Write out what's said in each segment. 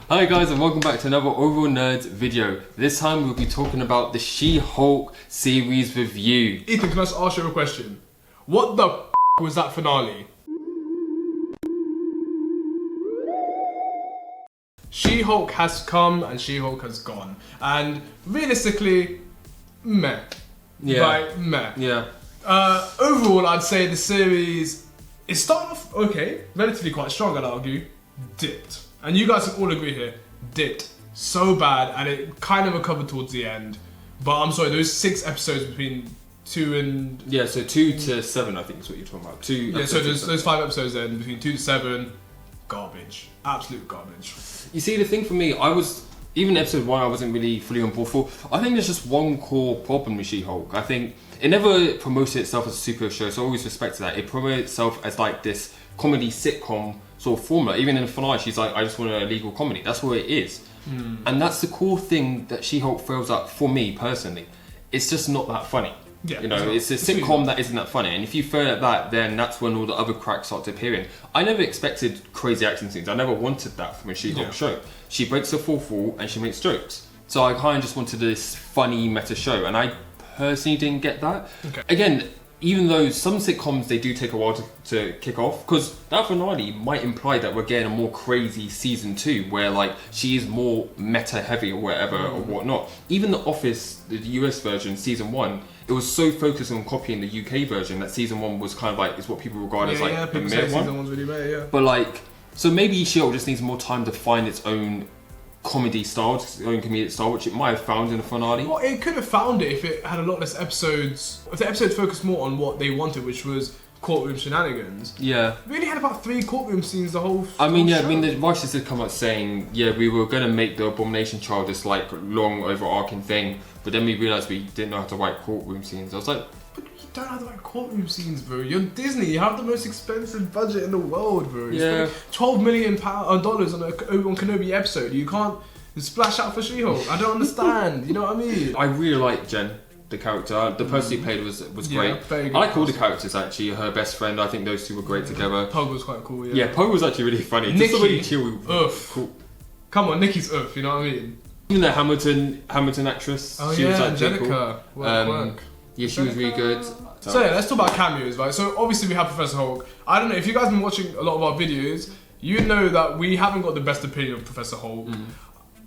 Hi guys and welcome back to another Overall Nerds video. This time we'll be talking about the She-Hulk series review. Ethan, can I just ask you a question? What the was that finale? She-Hulk has come and She-Hulk has gone. And realistically, meh. Yeah. Right, meh. Yeah. Overall, I'd say the series is starting off okay, relatively quite strong, I'd argue. Dipped. And you guys can all agree here, dipped so bad, and it kind of recovered towards the end. But I'm sorry, those 6 episodes between 2 and... Yeah, so 2 to 7 I think is what you're talking about. Yeah, so those 5 episodes then, between 2 to 7, garbage. Absolute garbage. You see, the thing for me, even episode 1 I wasn't really fully on board for. I think there's just one core problem with She-Hulk. I think it never promoted itself as a superhero show, so I always respected that. It promoted itself as like this comedy sitcom sort of formula. Even in the finale, she's like, I just want a legal comedy. That's what it is. And that's the core thing that She-Hulk fails at for me personally. It's just not that funny. Yeah, you know, it's a sitcom that isn't that funny. And if you fail at that, then that's when all the other cracks start to appear in. I never expected crazy action scenes. I never wanted that from a She-Hulk show. She breaks the fourth wall and she makes jokes. So I kind of just wanted this funny meta show, and I personally didn't get that. Okay. Again, even though some sitcoms, they do take a while to kick off, because that finale might imply that we're getting a more crazy season 2, where like she is more meta heavy or whatever or whatnot. Even The Office, the US version, season 1, it was so focused on copying the UK version that season 1 was kind of like, is what people regard as like the mid one. Season 1's really bad, yeah. But like, so maybe She-Hulk just needs more time to find its own comedy style, its own comedic style, which it might have found in the finale. Well, it could have found it if it had a lot less episodes. If the episodes focused more on what they wanted, which was courtroom shenanigans. Yeah. We really had about 3 courtroom scenes the whole I mean, yeah, show. I mean, the writers did come out saying, yeah, we were going to make the Abomination trial this like long overarching thing, but then we realised we didn't know how to write courtroom scenes. I was like, but you don't have to write courtroom scenes, bro. You're Disney. You have the most expensive budget in the world, bro. Yeah. $12 million dollars on Obi-Wan Kenobi episode. You can't splash out for She-Hulk. I don't understand. You know what I mean? I really like Jen, the character. The person he played was great. Very good. I like all the characters actually. Her best friend, I think those two were great together. Pogue was quite cool, Yeah, Pogue was actually really funny. Nikki, just the way he chilled. Cool. Come on, Nikki's you know what I mean? Even the Hamilton actress. Oh she yeah, was like Angelica. cool. Work. Yeah, she was really good. So yeah, let's talk about cameos, right? So obviously we have Professor Hulk. I don't know, if you guys have been watching a lot of our videos, you know that we haven't got the best opinion of Professor Hulk.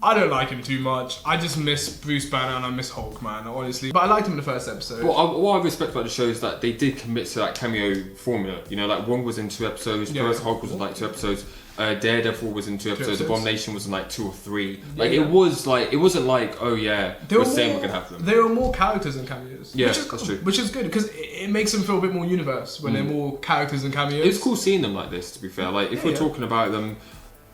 I don't like him too much. I just miss Bruce Banner and I miss Hulk, man, honestly. But I liked him in the first episode. What I respect about the show is that they did commit to that cameo formula. You know, like Wong was in 2 episodes, Professor Hulk was in like 2 episodes, Daredevil was in 2 episodes, Abomination was in like 2 or 3. Like it wasn't like, oh yeah, we're saying we're gonna have them. There were more characters than cameos. Yeah, that's true. Which is good because it makes them feel a bit more universe when they're more characters than cameos. It's cool seeing them like this, to be fair. Like if we're talking about them,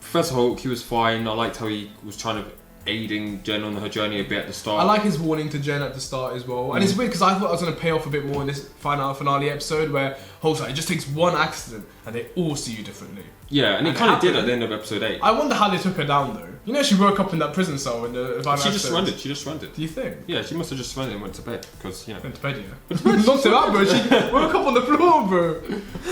Professor Hulk, he was fine. I liked how he was trying to aiding Jen on her journey a bit at the start. I like his warning to Jen at the start as well. And it's weird because I thought I was going to pay off a bit more in this finale episode where Hulk's like, it just takes one accident and they all see you differently. Yeah, and it kind of did at the end of episode 8. I wonder how they took her down though. You know, she woke up in that prison cell in the final She just surrendered. Do you think? Yeah, she must have just surrendered and went to bed because, you know. Went to bed, yeah. Knocked her out, bro. She woke up on the floor, bro.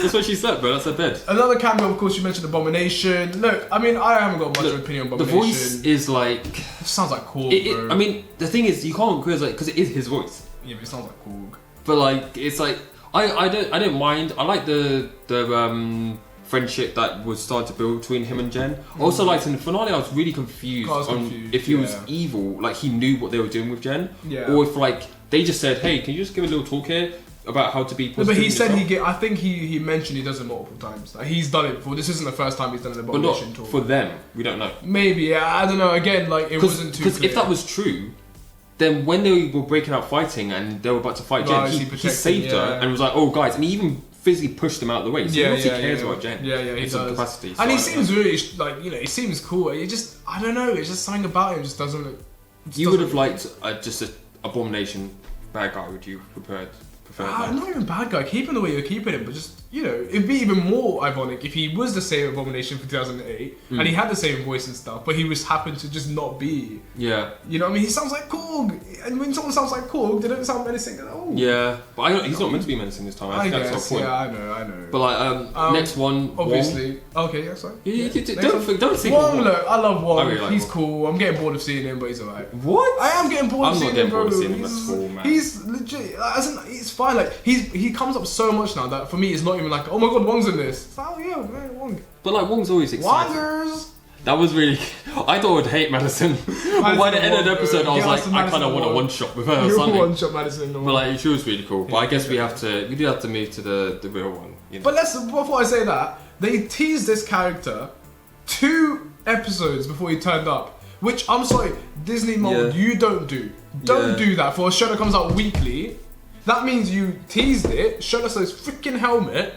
That's what she slept, bro. That's her bed. Another cameo, of course, you mentioned Abomination. Look, I mean, I haven't got much of an opinion on Abomination. The voice is like... It sounds like Korg, bro. I mean, the thing is, you can't because it is his voice. Yeah, but it sounds like Korg. But like, it's like... I don't mind. I like the friendship that was starting to build between him and Jen. Also, like in the finale, I was really confused on if he was evil, like he knew what they were doing with Jen, or if like they just said, "Hey, can you just give a little talk here about how to be positive?" No, but he said I think he mentioned he does it multiple times. Like, he's done it before. This isn't the first time he's done an Abomination talk. For them, we don't know. Maybe, yeah, I don't know. Again, like it wasn't too. Because if that was true, then when they were breaking out fighting and they were about to fight Jen, he saved her and was like, "Oh, guys," and he even physically pushed them out of the way. So he obviously cares about Jen. Yeah, he does. Capacity, so and he seems really like, you know, he seems cool. He just, I don't know, it's just something about him just doesn't look. You would have liked just an Abomination bad guy. Would you prefer? Not even bad guy. Keep him the way you're keeping him, but just you know, it'd be even more ironic if he was the same Abomination for 2008 and he had the same voice and stuff, but he was happened to just not be. Yeah. You know what I mean? He sounds like Korg, and when someone sounds like Korg, they don't sound menacing at all. Yeah, but he's not meant to be menacing this time. I That's guess. the point. Yeah, I know. But like, next one, obviously. Wong. Okay, yeah, sorry. Don't think Wong. Look, I love Wong. I really like he's Wong. cool. I'm getting bored of seeing him, but he's alright. What? I am getting bored of seeing him, bro. I'm not getting bored of seeing him. That's cool, man. He's legit. As in, it's fine. Like he comes up so much now that for me, it's not even like, oh my god, Wong's in this. It's like, oh yeah, man, Wong. But like, Wong's always exciting. Wongers. That was really. I thought I'd hate Madison. But by the end of the episode, I was like, I kind of want a one shot with her or something. One shot Madison. But like, she was really cool. But I guess we do have to move to the real one. You know? But before I say that, they teased this character 2 episodes before he turned up. Which, I'm sorry, Disney Marvel, you don't do. Don't do that for a show that comes out weekly. That means you teased it, showed us this freaking helmet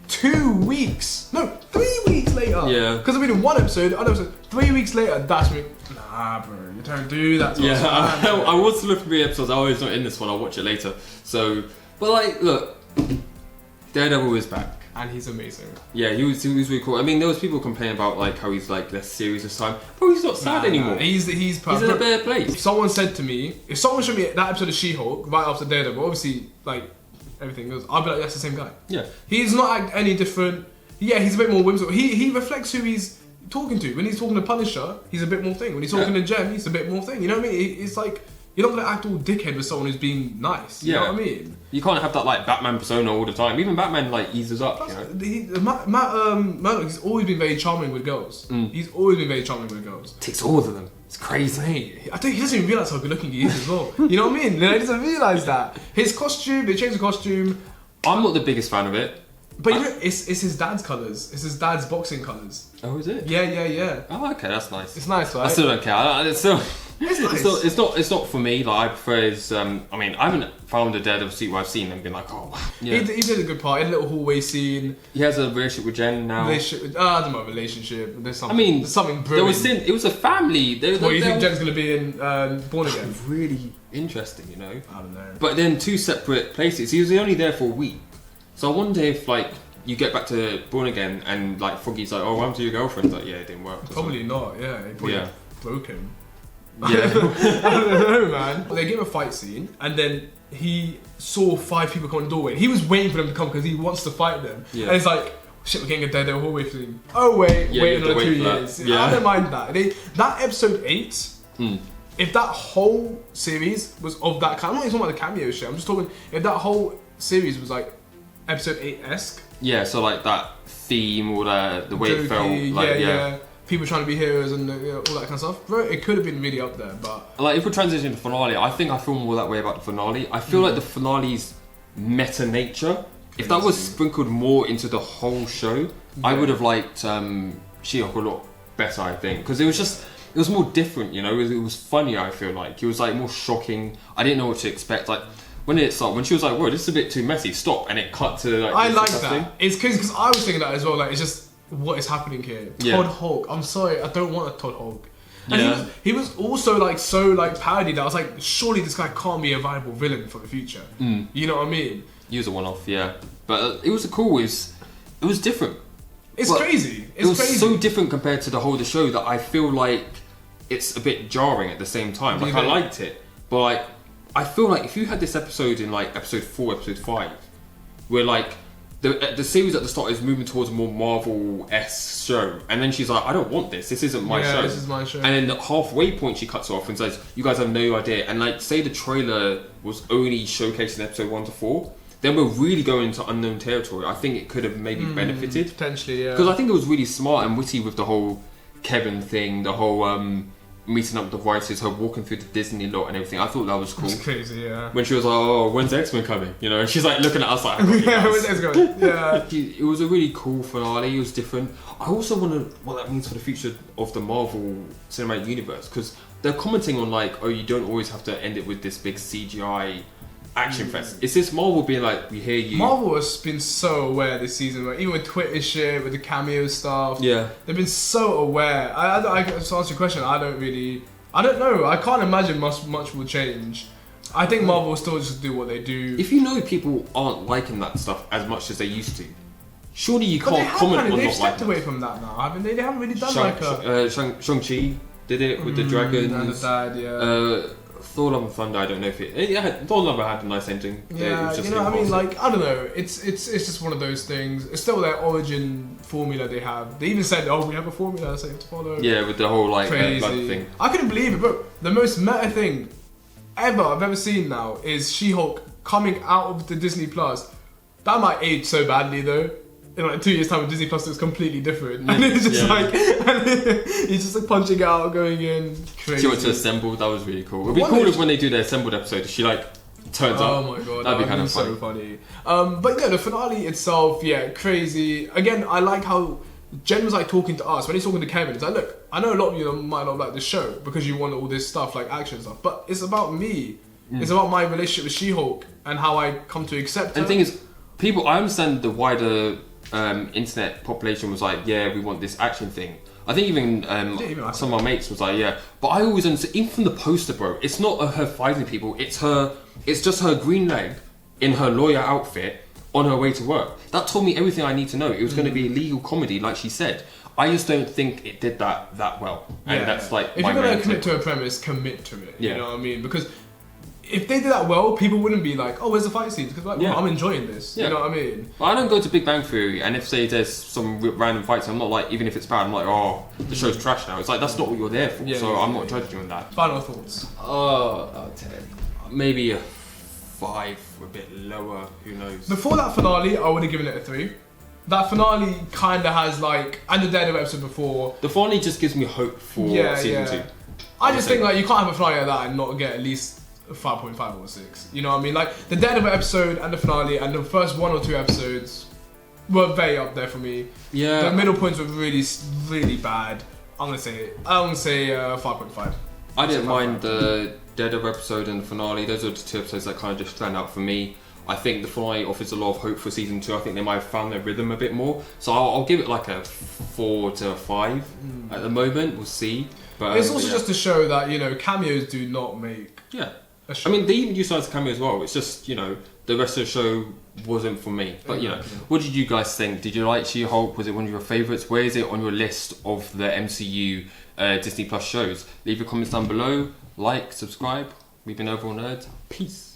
2 weeks. No, 3 weeks later. Yeah. Because we did 1 episode, another episode, 3 weeks later, that's me. Nah, bro, you don't do that to us. Yeah, I was looking for the episodes. I was not in this one. I'll watch it later. So, but like, look, Daredevil is back. And he's amazing. Yeah, he was really cool. I mean, there was people complaining about like how he's like less serious this time. Bro, he's not sad anymore. He's in a better place. If someone said to me, if someone showed me that episode of She-Hulk right after Daredevil, obviously like everything goes, I'll be like, that's the same guy. Yeah. He's not any different. Yeah, he's a bit more whimsical. He reflects who he's talking to. When he's talking to Punisher, he's a bit more thing. When he's talking to Jem, he's a bit more thing. You know what I mean? It's like, you're not gonna act all dickhead with someone who's being nice. You know what I mean? You can't have that like Batman persona all the time. Even Batman like eases up. Plus, you know? Murdoch, he's always been very charming with girls. He's always been very charming with girls. Ticks all of them. It's crazy. Mate, I think he doesn't even realise how good looking he is as well. You know what I mean? He doesn't realise that. His costume, they changed the costume. I'm not the biggest fan of it. But you know, it's his dad's colours. It's his dad's boxing colours. Oh, is it? Yeah. Oh, okay, that's nice. It's nice, right? I still don't care. It's still. It's nice. It's not for me. Like I prefer his. I mean, I haven't found a Daredevil suit where I've seen them been like, oh, wow. Yeah. He did a good part. In a little hallway scene. He has a relationship with Jen now. I don't know, relationship. There's something brewing. There was it was a family. What, you think Jen's gonna be in Born Again? Really interesting, you know. I don't know. But then 2 separate places. He was only there for a week, so I wonder if like you get back to Born Again and like Froggy's like, oh, what happened to your girlfriend? Like, yeah, it didn't work. Probably not. Yeah, he probably broke him. Yeah. I don't know, man. They gave a fight scene, and then he saw 5 people come in the doorway. He was waiting for them to come because he wants to fight them. Yeah. And it's like, shit, we're getting a Daredevil hallway scene. Oh wait, wait another 2 years. Yeah. I don't mind that. That episode 8. If that whole series was of that kind, I'm not even talking about the cameo shit. I'm just talking if that whole series was like episode 8-esque. Yeah, so like that theme or the way it felt. Like, yeah. People trying to be heroes and all that kind of stuff. Bro, it could have been really up there, but like if we're transitioning to finale, I think I feel more that way about the finale. I feel like the finale's meta nature. If that was sprinkled more into the whole show, I would have liked She-Hulk a lot better. I think because it was more different. You know, it was funnier. I feel like it was like more shocking. I didn't know what to expect. Like when she was like, "Whoa, this is a bit too messy," stop, and it cut to like. I like that. It's because I was thinking that as well. Like it's just. What is happening here? Todd Hulk. I'm sorry, I don't want a Todd Hulk. And he was also like so like parodied that I was like, surely this guy can't be a viable villain for the future. You know what I mean? He was a one-off, yeah. But it was cool. It was different. It's crazy. It was so different compared to the show that I feel like it's a bit jarring at the same time. Like I liked it, but like I feel like if you had this episode in like episode 4, episode 5, where like. The series at the start is moving towards a more Marvel-esque show, and then she's like, I don't want this isn't my show. This is my show. And then the halfway point she cuts off and says, you guys have no idea. And like, say the trailer was only showcasing episode 1 to 4, then we're really going into unknown territory. I think it could have maybe benefited. Potentially, yeah. Because I think it was really smart and witty with the whole Kevin thing, the whole meeting up with the writers, her walking through the Disney lot and everything. I thought that was cool. It's crazy, yeah. When she was like, oh, when's X-Men coming? You know, and she's like looking at us like, when's X-Men coming? Yeah. It was a really cool finale. It was different. I also wonder what that means for the future of the Marvel Cinematic Universe, because they're commenting on like, oh, you don't always have to end it with this big CGI action fest. It's this Marvel being like, we hear you. Marvel has been so aware this season, like, even with Twitter shit, with the Cameos stuff. Yeah. They've been so aware. I to answer your question, I don't know. I can't imagine much will change. I think Marvel will still just do what they do. If you know people aren't liking that stuff as much as they used to, surely you But they can't have comment kind of, on they've not stepped liking away it. from that now, haven't they? They haven't really done like a... Shang-Chi did it with the dragons. And the dad, yeah. Thor: Love and Thunder, I don't know if Thor: Love had a nice ending. Yeah, It was just you know what I mean? impulsive. Like, I don't know. It's just one of those things. It's still their origin formula they have. They even said, oh, we have a formula so you have to follow. Yeah, with the whole like blood Crazy. thing. I couldn't believe it, bro. The most meta thing I've ever seen now is She-Hulk coming out of the Disney Plus. That might age so badly though. In like 2 years' time, with Disney Plus looks completely different, and it's just Yeah. like he's just like punching out, going in. Crazy. She went to assemble. That was really cool. It'd be What cool is- if when they do their assembled episode, she like turns up. Oh my god, That'd be kind of so funny. But yeah, the finale itself, yeah, crazy. Again, I like how Jen was like talking to us when he's talking to Kevin. It's like, look, I know a lot of you might not like the show because you want all this stuff like action stuff, but it's about me. It's about my relationship with She-Hulk and how I come to accept her. And the thing is, people, I understand the wider internet population was like, yeah, we want this action thing. I think even some of my mates was like, yeah. But I always understand, even from the poster, bro, it's not her fighting people. It's just her green leg in her lawyer outfit on her way to work. That told me everything I need to know. It was going to be a legal comedy, like she said. I just don't think it did that well. And that's like if my you're gonna main commit thing. to a premise, commit to it. Yeah. You know what I mean? Because if they did that well, people wouldn't be like, "Oh, where's the fight scenes?" Because like, Yeah. well, I'm enjoying this. Yeah. You know what I mean? I don't go to Big Bang Theory, and if say there's some random fights, I'm not like, even if it's bad, I'm like, oh, the show's trash now. It's like that's not what you're there for. Yeah, so yeah, I'm yeah, not judging you on that. Final thoughts. Oh, 10. Maybe a 5, a bit lower. Who knows? Before that finale, I would have given it a 3. That finale kind of has like, and the Daredevil episode before. The finale just gives me hope for season 2. I just think like you can't have a finale like that and not get at least a 5.5 or 6. You know what I mean? Like the Daredevil episode and the finale and the first 1 or 2 episodes were very up there for me. Yeah. The middle points were really, really bad. I'm gonna say 5.5. I didn't mind the Daredevil episode and the finale. Those are the 2 episodes that kind of just stand out for me. I think the finale offers a lot of hope for season 2. I think they might have found their rhythm a bit more. So I'll give it like a 4 to a 5 at the moment. We'll see. But It's also just to show that, you know, cameos do not make yeah. a show. I mean, they even utilised the cameo as well. It's just, you know, the rest of the show wasn't for me. But, you know, what did you guys think? Did you like She-Hulk? Was it one of your favourites? Where is it on your list of the MCU Disney Plus shows? Leave your comments down below. Like, subscribe. We've been Overall Nerds. Peace.